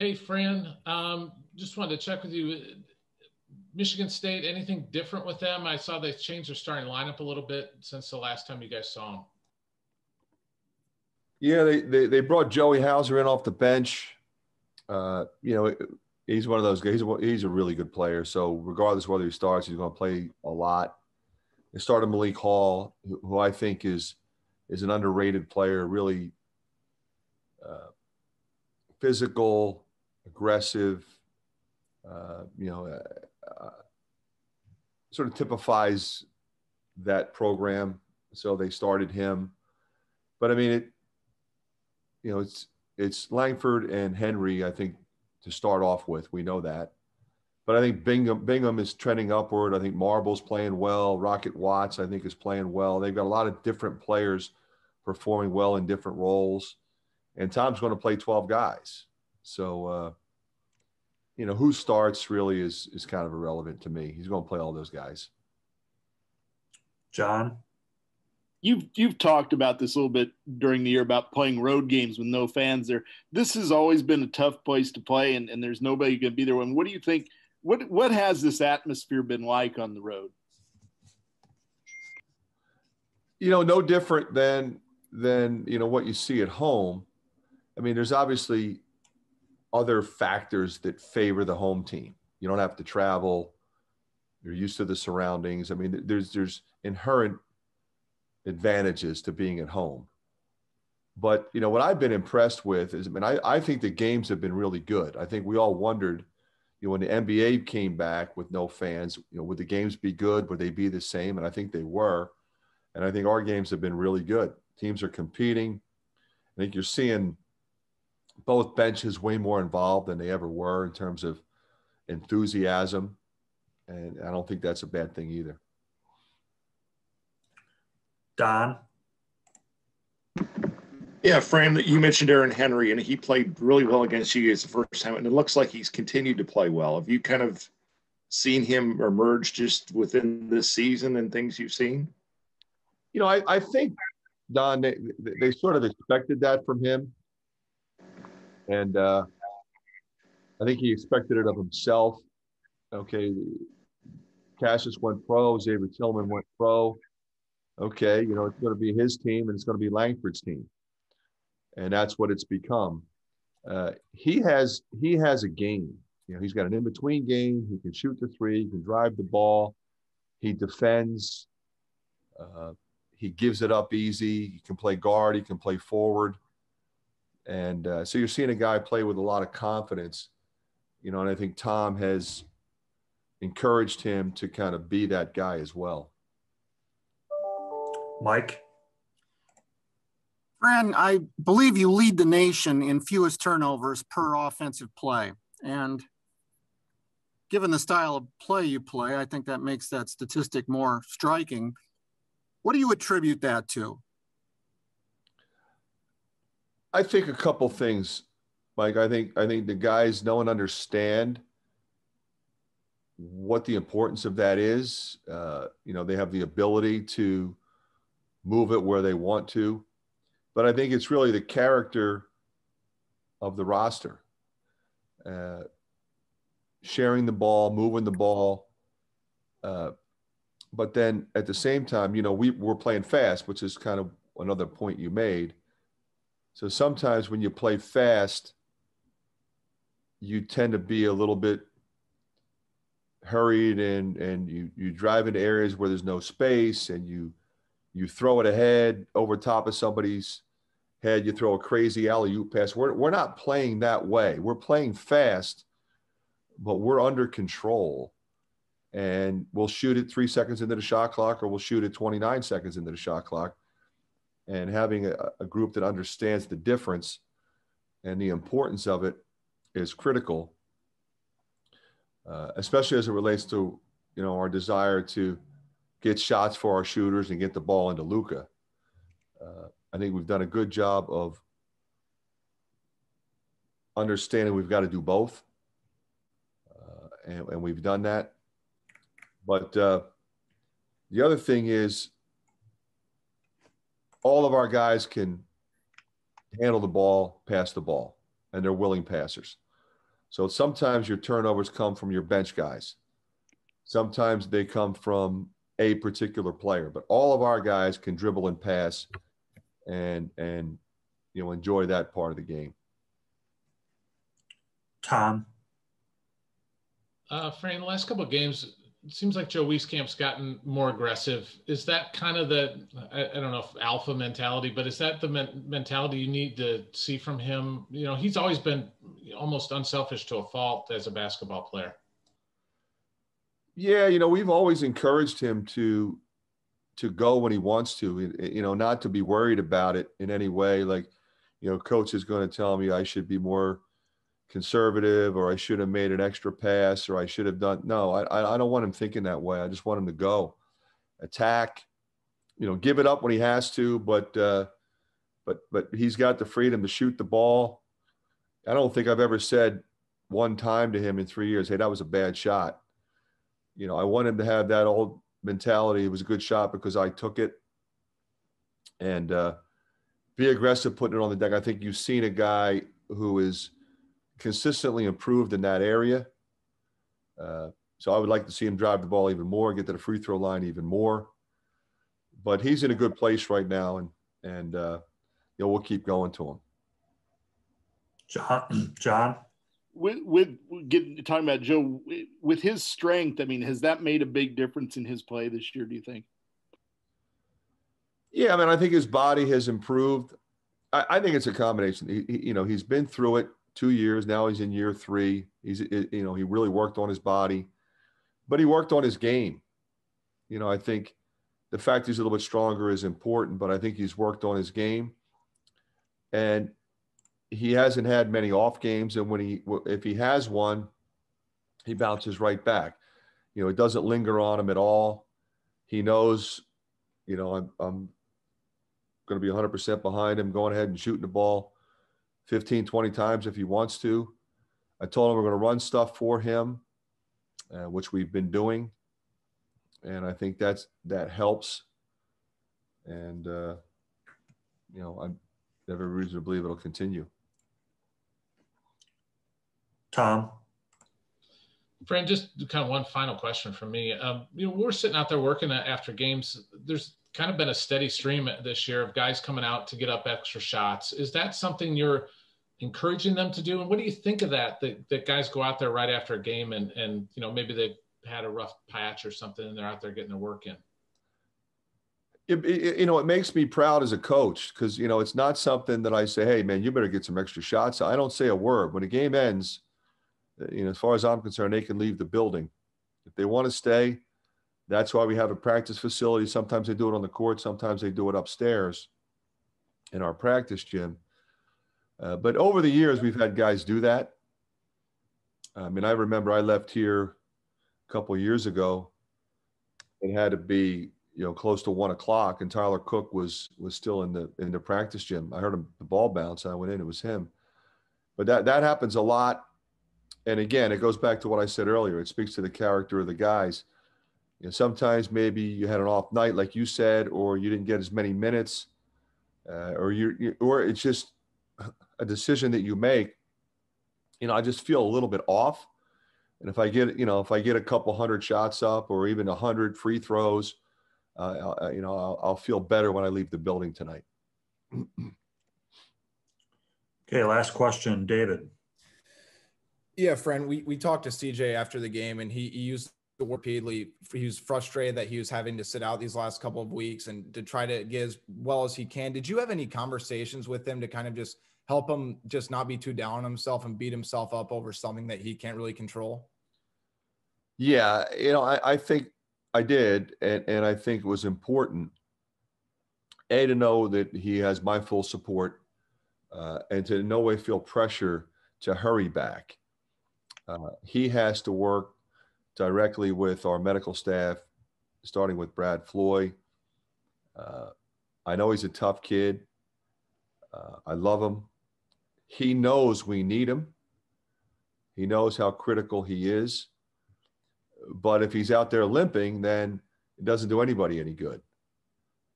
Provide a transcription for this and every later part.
Hey, Fran, just wanted to check with you. Michigan State, anything different with them? I saw they changed their starting lineup a little bit since the last time you guys saw them. Yeah, they brought Joey Hauser in off the bench. You know, he's one of those guys. He's a really good player. So regardless of whether he starts, he's going to play a lot. They started Malik Hall, who I think is an underrated player. Really uh, physical, aggressive. Uh, you know, uh, Sort of typifies that program. So they started him. But I mean, it's Langford and Henry, I think, to start off with. We know that. But I think Bingham is trending upward. I think Marble's playing well. Rocket Watts, I think, is playing well. They've got a lot of different players performing well in different roles. And Tom's going to play 12 guys. So, who starts really is kind of irrelevant to me. He's going to play all those guys. John? You've talked about this a little bit during the year about playing road games with no fans there. This has always been a tough place to play, and there's nobody going to be there. And what do you think? What has this atmosphere been like on the road? No different than what you see at home. I mean, there's obviously other factors that favor the home team. You don't have to travel. You're used to the surroundings. I mean, there's inherent advantages to being at home. But, what I've been impressed with is, I think the games have been really good. I think we all wondered, when the NBA came back with no fans, would the games be good? Would they be the same? And I think they were. And I think our games have been really good. Teams are competing. I think you're seeing both benches way more involved than they ever were in terms of enthusiasm. And I don't think that's a bad thing either. Don? Yeah, Fran, you mentioned Aaron Henry, and he played really well against you guys the first time, and it looks like he's continued to play well. Have you kind of seen him emerge just within this season and things you've seen? I think, Don, they sort of expected that from him. And I think he expected it of himself. Okay, Cassius went pro, Xavier Tillman went pro. Okay, it's going to be his team and it's going to be Langford's team. And that's what it's become. He has a game. He's got an in-between game. He can shoot the three. He can drive the ball. He defends. He gives it up easy. He can play guard. He can play forward. And so you're seeing a guy play with a lot of confidence, and I think Tom has encouraged him to kind of be that guy as well. Mike? Fran, I believe you lead the nation in fewest turnovers per offensive play. And given the style of play you play, I think that makes that statistic more striking. What do you attribute that to? I think a couple things, Mike. I think the guys know and understand what the importance of that is. They have the ability to move it where they want to. But I think it's really the character of the roster. Sharing the ball, moving the ball. But then at the same time, we're playing fast, which is kind of another point you made. So sometimes when you play fast, you tend to be a little bit hurried and you drive into areas where there's no space and you throw it ahead over top of somebody's head. You throw a crazy alley-oop pass. We're not playing that way. We're playing fast, but we're under control. And we'll shoot it 3 seconds into the shot clock, or we'll shoot it 29 seconds into the shot clock. And having a group that understands the difference and the importance of it is critical, especially as it relates to, our desire to get shots for our shooters and get the ball into Luka. I think we've done a good job of understanding we've got to do both. And we've done that. But the other thing is, all of our guys can handle the ball, pass the ball, and they're willing passers. So sometimes your turnovers come from your bench guys. Sometimes they come from a particular player, but all of our guys can dribble and pass and enjoy that part of the game. Tom. Fran, the last couple of games, it seems like Joe Wieskamp's gotten more aggressive. Is that kind of I don't know if alpha mentality, but is that the mentality you need to see from him? He's always been almost unselfish to a fault as a basketball player. Yeah, we've always encouraged him to go when he wants to, not to be worried about it in any way. Like, coach is going to tell me I should be more conservative, or I should have made an extra pass, or I should have done. No, I don't want him thinking that way. I just want him to go, attack, give it up when he has to, but he's got the freedom to shoot the ball. I don't think I've ever said one time to him in 3 years, hey, that was a bad shot. I want him to have that old mentality. It was a good shot because I took it, and be aggressive putting it on the deck. I think you've seen a guy who is consistently improved in that area. So I would like to see him drive the ball even more, get to the free throw line even more. But he's in a good place right now, and we'll keep going to him. John? Talking about Joe, with his strength, I mean, has that made a big difference in his play this year, do you think? Yeah, I mean, I think his body has improved. I think it's a combination. He's been through it 2 years. Now he's in year 3. He really worked on his body, but he worked on his game. I think the fact he's a little bit stronger is important, but I think he's worked on his game, and he hasn't had many off games. And if he has one, he bounces right back. It doesn't linger on him at all. He knows, I'm going to be 100% behind him, going ahead and shooting the ball 15, 20 times if he wants to. I told him we're going to run stuff for him, which we've been doing. And I think that helps. And, I have every reason to believe it'll continue. Tom? Fran, just kind of one final question from me. We're sitting out there working after games. There's kind of been a steady stream this year of guys coming out to get up extra shots. Is that something you're encouraging them to do? And what do you think of that guys go out there right after a game and maybe they've had a rough patch or something and they're out there getting their work in? It makes me proud as a coach because, it's not something that I say, hey, man, you better get some extra shots. I don't say a word. When the game ends, as far as I'm concerned, they can leave the building. If they want to stay, that's why we have a practice facility. Sometimes they do it on the court. Sometimes they do it upstairs in our practice gym. But over the years, we've had guys do that. I mean, I remember I left here a couple of years ago. It had to be, close to 1 o'clock, and Tyler Cook was still in the practice gym. I heard the ball bounce, and I went in. It was him. But that happens a lot. And again, it goes back to what I said earlier. It speaks to the character of the guys. Sometimes maybe you had an off night, like you said, or you didn't get as many minutes, or it's just a decision that you make. I just feel a little bit off. And if I get a couple hundred shots up, or even 100 free throws, I'll feel better when I leave the building tonight. Okay, last question, David. Yeah, Fran, we talked to CJ after the game, and he used the word repeatedly. He was frustrated that he was having to sit out these last couple of weeks and to try to get as well as he can. Did you have any conversations with him to kind of just help him just not be too down on himself and beat himself up over something that he can't really control? Yeah, I think I did, and I think it was important, to know that he has my full support, and to in no way feel pressure to hurry back. He has to work directly with our medical staff, starting with Brad Floyd. I know he's a tough kid. I love him. He knows we need him. He knows how critical he is. But if he's out there limping, then it doesn't do anybody any good.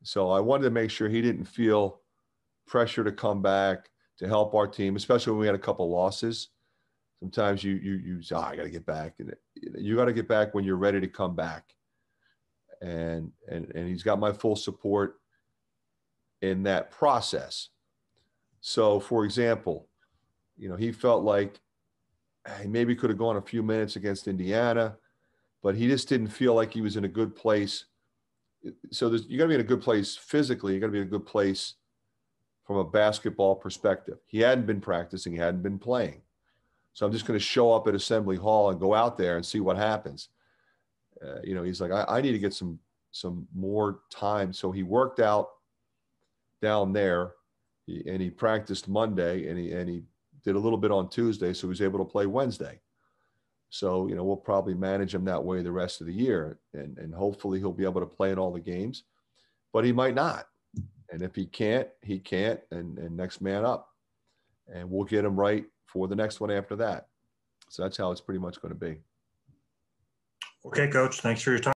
So I wanted to make sure he didn't feel pressure to come back to help our team, especially when we had a couple losses. Sometimes you say, oh, I got to get back, and you got to get back when you're ready to come back. And he's got my full support in that process. So, for example, he felt like he maybe could have gone a few minutes against Indiana, but he just didn't feel like he was in a good place. So you got to be in a good place physically. You got to be in a good place from a basketball perspective. He hadn't been practicing. He hadn't been playing. So I'm just going to show up at Assembly Hall and go out there and see what happens. He's like, I need to get some more time. So he worked out down there, and he practiced Monday, and he did a little bit on Tuesday, so he was able to play Wednesday. So, we'll probably manage him that way the rest of the year, and hopefully he'll be able to play in all the games, but he might not. And if he can't, he can't, and next man up. And we'll get him right for the next one after that. So that's how it's pretty much going to be. Okay, Coach. Thanks for your time.